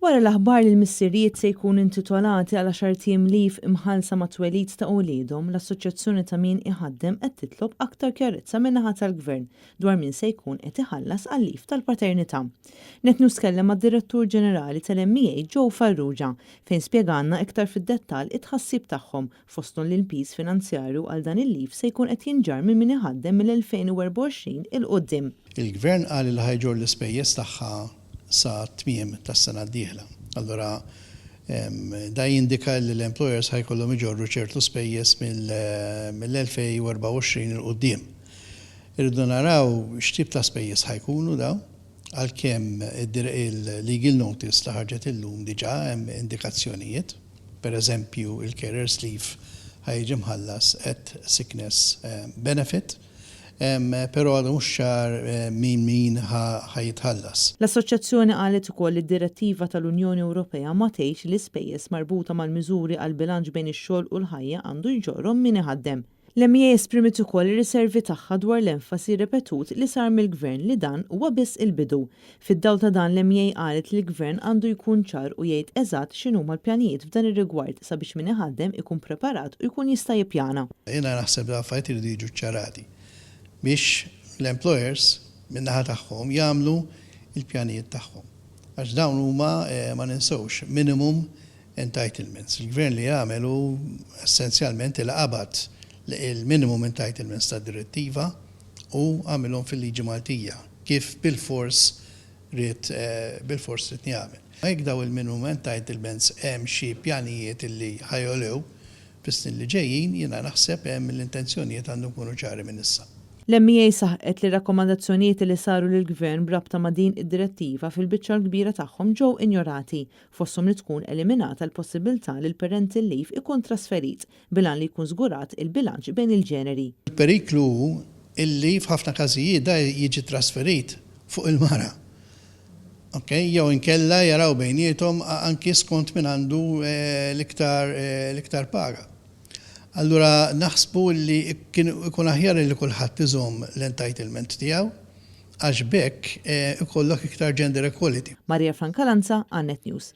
Wara l-aħbar li l-missirijiet se jkunu intitolati għal 10 tim leave imħallsa ma' twelid ta' wliedhom, l-Assoċjazzjoni ta' min iħaddem qed titlob aktar kjarezza min-naħa tal-Gvern dwar min se jkun qed iħallas għal leave tal-paternità. Netnu skellem mad-Direttur Ġenerali tal-MEA Joe Farrugia fejn spjegalna iktar fid-dettall it-tħassib tagħhom fosthom li l-piż finanzjarju għal dan il-leave se jkun qed jinġar minn min iħaddem mill-2024 il-qudiem. Il-Gvern qal li ħajġor l-ispejjeż tagħha sa tmiem tas-sena d-dieħla. Allura da jindika li l-employers ħajkollhom iġorru ċertu spejjeż mill-2024 il-qudiem. Irridu naraw x'tip ta' spejjeż ħajkunu daw għalkemm il-legal notice li ħarġet illum diġà hemm indikazzjonijiet. Pereżempju il-carers leave ħajġi mħallas at sickness benefit. Pero għadu mhux ċar min ħajitħallas. L-Assoċjazzjoni qalet ukoll li d-direttiva tal-Unjoni Ewropea ma tgħidx li spejjeż marbuta mal-miżuri għal bilanċ bejn ix-xogħol u l-ħajja għandu jġorhom min iħaddem. L-MEA esprimiet ukoll ir-riservi tagħha dwar l-enfasi ripetut li sar mill-Gvern li dan huwa biss il-bidu. Fid-dawl ta' dan l-MEA qalet li l-Gvern għandu jkun ċar u jgħid eżatt x'inhuma l-pjanijiet f'dan ir-rigward sabiex min iħaddem ikun preparat u jkun jista' jippjana. Jiena naħseb li affarijiet iridu jiġu ċarati biex l-employers min-naħa tagħhom jagħmlu il-pjanijiet tagħhom. Għax dawn huma ma ninsewx minimum entitlements. Il-Gvern li jagħmelu essenzjalment il-qabad il-minimum entitlements tad-direttiva u għamilhom fil-liġi Maltija kif bil-fors rid jagħmel. Hekk daw il-minimum entitlements hemm xi pjanijiet li ħajolew fis-snin li ġejjin, jiena naħseb hemm l-intenzjonijiet għandhom ikunu ċari minn issa. L-MEA saħqet li rakkomandazzjonijiet li saru lill-Gvern brabta ma' din id-direttiva fil-biċċa l-kbira tagħhom ġew injorati fosthom li tkun eliminata l-possibilità li l-parental leave ikun trasferit bilan li jkun żgurat il-bilanċ bejn il-ġeneri. Il-periklu illi f'ħafna każijiet da jiġi trasferit fuq il-mara. Jew inkella jaraw bejniethom anki skont min għandu l-iktar paga. Allura naħsbu li ikun aħjar li kulħadd iżomm l-entitlement tiegħu għax bekk ikollok iktar gender equality. Maria Francalanza, Annet News.